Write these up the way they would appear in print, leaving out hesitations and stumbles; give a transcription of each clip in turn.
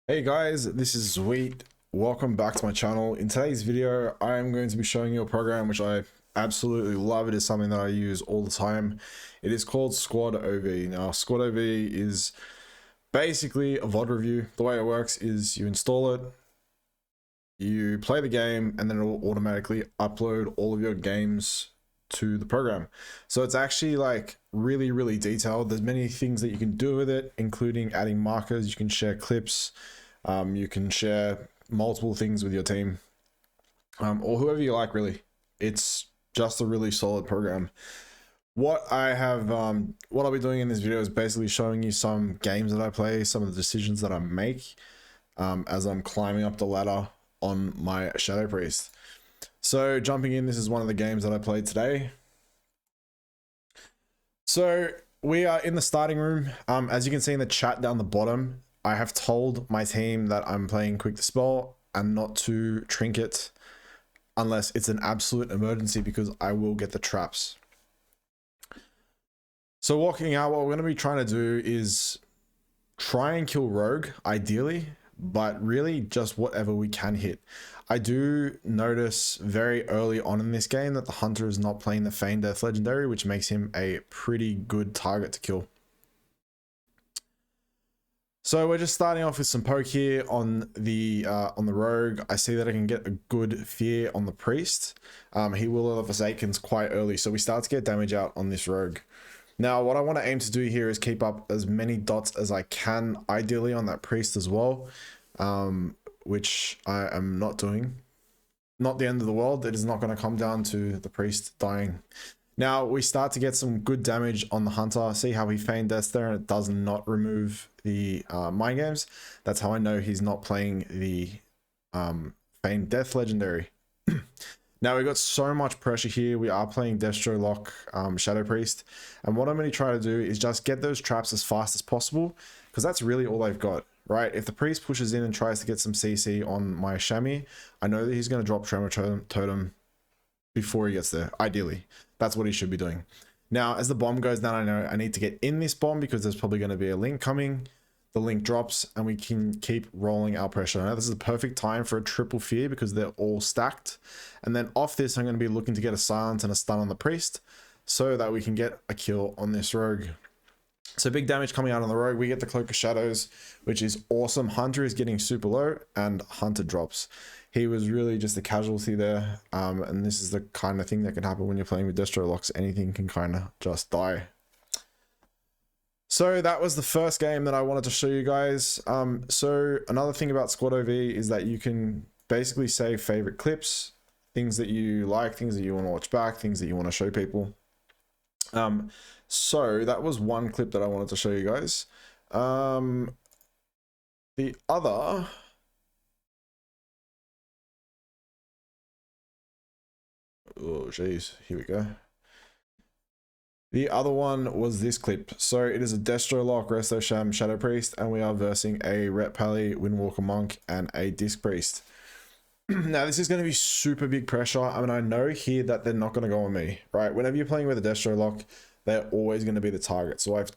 Hey guys, this is Sweet. Welcome back to my channel. In today's video, I am going to be showing you a program which I absolutely love. It is something that I use all the time. It is called Squad OV. Now, Squad OV is basically a VOD review. The way it works is you install it, you play the game, and then it will automatically upload all of your games to the program. So it's actually like really detailed. There's many things that you can do with it, including adding markers. You can share clips, you can share multiple things with your team, or whoever you like. Really, it's just a really solid program. What I'll be doing in this video is basically showing you some games that I play, some of the decisions that I make as I'm climbing up the ladder on my Shadow Priest. So jumping in, this is one of the games that I played today. So we are in the starting room. As you can see in the chat down the bottom, I have told my team that I'm playing Quick Dispel and not to Trinket unless it's an absolute emergency, because I will get the traps. So walking out, what we're going to be trying to do is try and kill Rogue, ideally, but really just whatever we can hit. I do notice very early on in this game that the Hunter is not playing the Feign Death Legendary, which makes him a pretty good target to kill. So we're just starting off with some poke here on the Rogue. I see that I can get a good fear on the Priest. He will have Forsaken's quite early, so we start to get damage out on this Rogue. Now, what I want to aim to do here is keep up as many dots as I can, ideally on that Priest as well, which I am not doing. Not the end of the world. It is not going to come down to the Priest dying. Now, we start to get some good damage on the Hunter. See how he Feign Death there, and it does not remove the Mind Games. That's how I know he's not playing the Feign Death Legendary. Now, we got so much pressure here. We are playing Destro Lock Shadow Priest. And what I'm going to try to do is just get those traps as fast as possible, because that's really all they've got, right? If the Priest pushes in and tries to get some CC on my Chamois, I know that he's going to drop Tremor Totem before he gets there, ideally. That's what he should be doing. Now, as the bomb goes down, I know I need to get in this bomb because there's probably going to be a link coming. The link drops and we can keep rolling our pressure. Now, this is a perfect time for a triple fear because they're all stacked. And then off this, I'm going to be looking to get a silence and a stun on the Priest so that we can get a kill on this Rogue. So big damage coming out on the Rogue. We get the Cloak of Shadows, which is awesome. Hunter is getting super low and Hunter drops. He was really just a casualty there. And this is the kind of thing that can happen when you're playing with Destro Locks. Anything can kind of just die. So that was the first game that I wanted to show you guys. So another thing about Squad OV is that you can basically save favorite clips, things that you like, things that you want to watch back, things that you want to show people. So that was one clip that I wanted to show you guys. The other... Oh, jeez. Here we go. The other one was this clip. So it is a Destro Lock, Resto Sham, Shadow Priest, and we are versing a Ret Pally, Windwalker Monk, and a Disc Priest. Now, this is going to be super big pressure. I mean, I know here that they're not going to go on me, right? Whenever you're playing with a Destro Lock, they're always going to be the target. So I've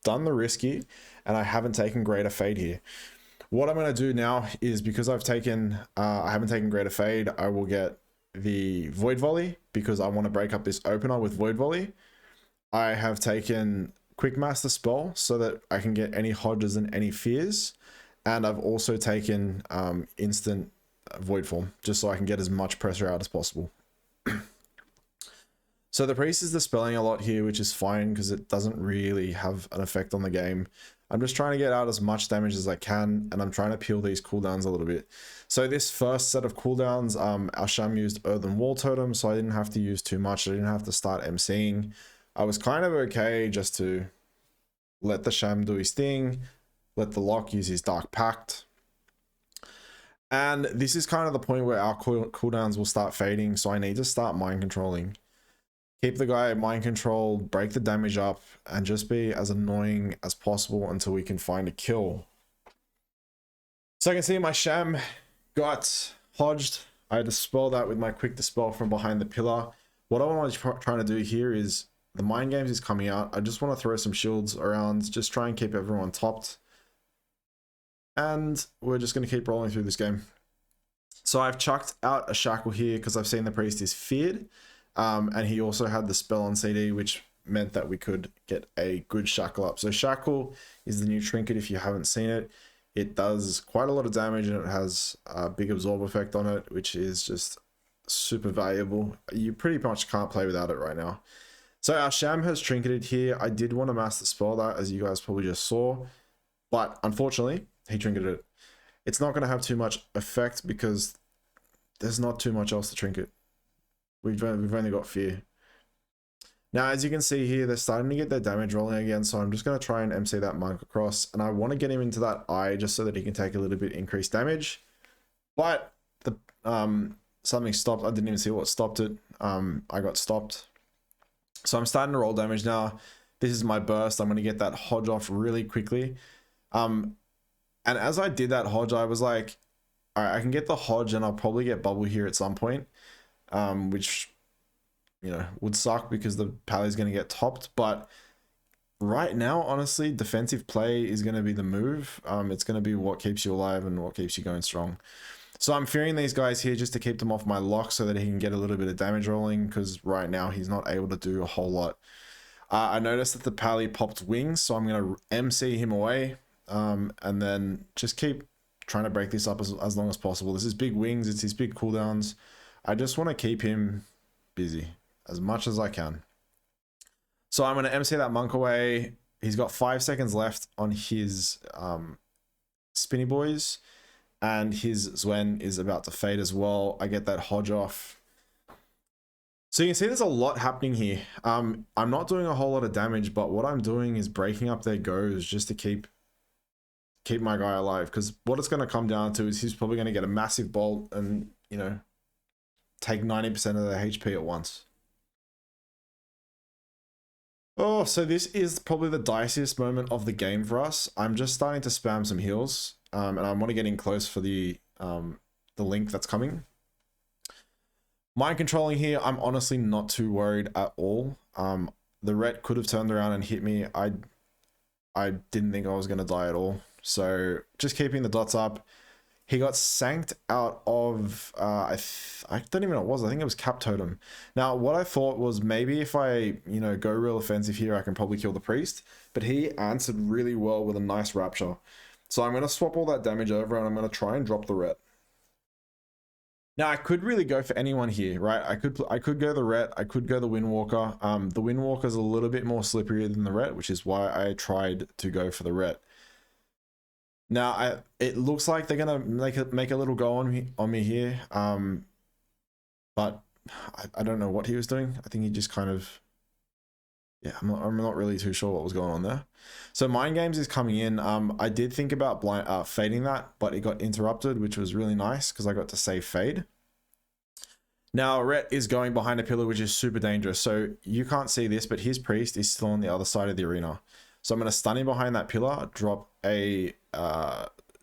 done the risky, and I haven't taken Greater Fade here. What I'm going to do now is, because I haven't taken Greater Fade, I will get the Void Volley because I want to break up this opener with Void Volley. I have taken Quick Master Spell so that I can get any Hodges and any Fears. And I've also taken instant Void Form just so I can get as much pressure out as possible. So the Priest is dispelling a lot here, which is fine because it doesn't really have an effect on the game. I'm just trying to get out as much damage as I can, and I'm trying to peel these cooldowns a little bit. So this first set of cooldowns, our Sham used Earthen Wall Totem, so I didn't have to use too much. I didn't have to start MCing. I was kind of okay just to let the Sham do his thing, let the Lock use his Dark Pact. And this is kind of the point where our cooldowns will start fading, so I need to start mind controlling. Keep the guy mind controlled, break the damage up, and just be as annoying as possible until we can find a kill. So I can see my Sham got hodged. I dispel that with my quick dispel from behind the pillar. What I want to try to do here is, the Mind Games is coming out. I just want to throw some shields around, just try and keep everyone topped. And we're just going to keep rolling through this game. So I've chucked out a shackle here because I've seen the priest is feared. And he also had the spell on CD, which meant that we could get a good shackle up. So shackle is the new trinket if you haven't seen it. It does quite a lot of damage and it has a big absorb effect on it, which is just super valuable. You pretty much can't play without it right now. So our Sham has trinketed here. I did want to master spell that, as you guys probably just saw, but unfortunately he trinketed it. It's not going to have too much effect because there's not too much else to trinket. We've only got fear. Now, as you can see here, they're starting to get their damage rolling again, so I'm just going to try and MC that monk across, and I want to get him into that eye just so that he can take a little bit increased damage. But the something stopped. I didn't even see what stopped it. I got stopped. So I'm starting to roll damage now. This is my burst. I'm going to get that Hodge off really quickly. And as I did that Hodge, I was like, all right, I can get the Hodge and I'll probably get bubble here at some point, which, you know, would suck because the Pally's going to get topped. But right now, honestly, defensive play is going to be the move. It's going to be what keeps you alive and what keeps you going strong. So I'm fearing these guys here just to keep them off my lock so that he can get a little bit of damage rolling, because right now he's not able to do a whole lot. I noticed that the Pally popped wings, so I'm going to MC him away, and then just keep trying to break this up as long as possible. This is big wings, it's his big cooldowns. I just want to keep him busy as much as I can. So I'm going to MC that monk away. He's got 5 seconds left on his spinny boys, and his Zwen is about to fade as well. I get that Hodge off. So you can see there's a lot happening here. I'm not doing a whole lot of damage, but what I'm doing is breaking up their goes just to keep my guy alive, because what it's going to come down to is he's probably going to get a massive bolt and, you know, take 90% of their HP at once. Oh, so this is probably the diciest moment of the game for us. I'm just starting to spam some heals, and I want to get in close for the link that's coming. Mind controlling here, I'm honestly not too worried at all. The Ret could have turned around and hit me. I didn't think I was going to die at all. So just keeping the dots up. He got sanked out of, I don't even know what it was. I think it was Cap Totem. Now, what I thought was maybe if I, you know, go real offensive here, I can probably kill the priest. But he answered really well with a nice Rapture. So I'm going to swap all that damage over and I'm going to try and drop the Ret. Now, I could really go for anyone here, right? I could go the Ret. I could go the Windwalker. The Windwalker is a little bit more slippery than the Ret, which is why I tried to go for the Ret. Now, it looks like they're gonna make a little go on me here, but I don't know what he was doing. I think he just kind of, yeah, I'm not really too sure what was going on there. So Mind Games is coming in. I did think about fading that, but it got interrupted, which was really nice because I got to save fade. Now Ret is going behind a pillar, which is super dangerous. So you can't see this, but his priest is still on the other side of the arena. So I'm going to stun him behind that pillar, drop a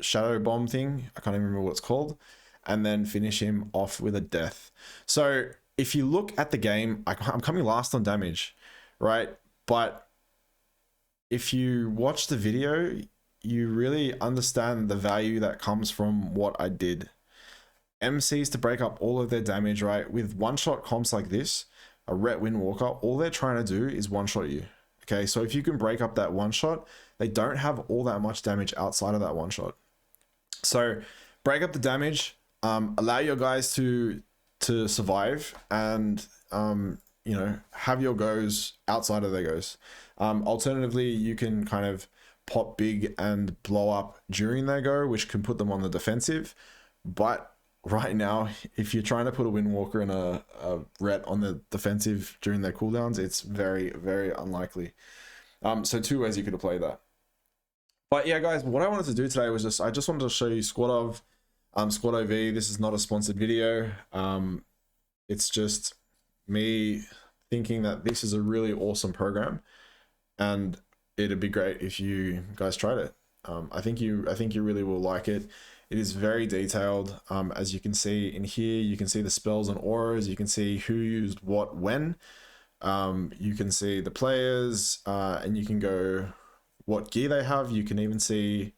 shadow bomb thing. I can't even remember what it's called. And then finish him off with a death. So if you look at the game, I'm coming last on damage, right? But if you watch the video, you really understand the value that comes from what I did. MCs to break up all of their damage, right? With one-shot comps like this, a Ret Windwalker, all they're trying to do is one-shot you. Okay, so if you can break up that one shot, they don't have all that much damage outside of that one shot. So break up the damage, allow your guys to survive, and you know, have your goes outside of their goes. Alternatively, you can kind of pop big and blow up during their go, which can put them on the defensive. But right now, if you're trying to put a Windwalker and a Ret on the defensive during their cooldowns, it's very, very unlikely. So 2 ways you could have played that. But yeah, guys, what I wanted to do today was I just wanted to show you Squad OV. This is not a sponsored video. It's just me thinking that this is a really awesome program, and it'd be great if you guys tried it. I think you really will like it. It is very detailed. As you can see in here, you can see the spells and auras. You can see who used what when. You can see the players, and you can go what gear they have. You can even see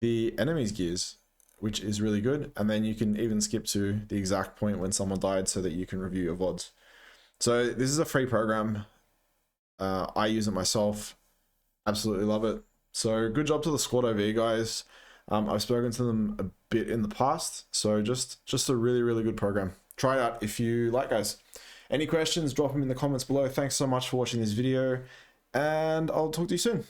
the enemy's gears, which is really good. And then you can even skip to the exact point when someone died so that you can review your VODs. So this is a free program. I use it myself. Absolutely love it. So good job to the squad over here, guys. I've spoken to them a bit in the past. So just a really, really good program. Try it out if you like, guys. Any questions, drop them in the comments below. Thanks so much for watching this video, and I'll talk to you soon.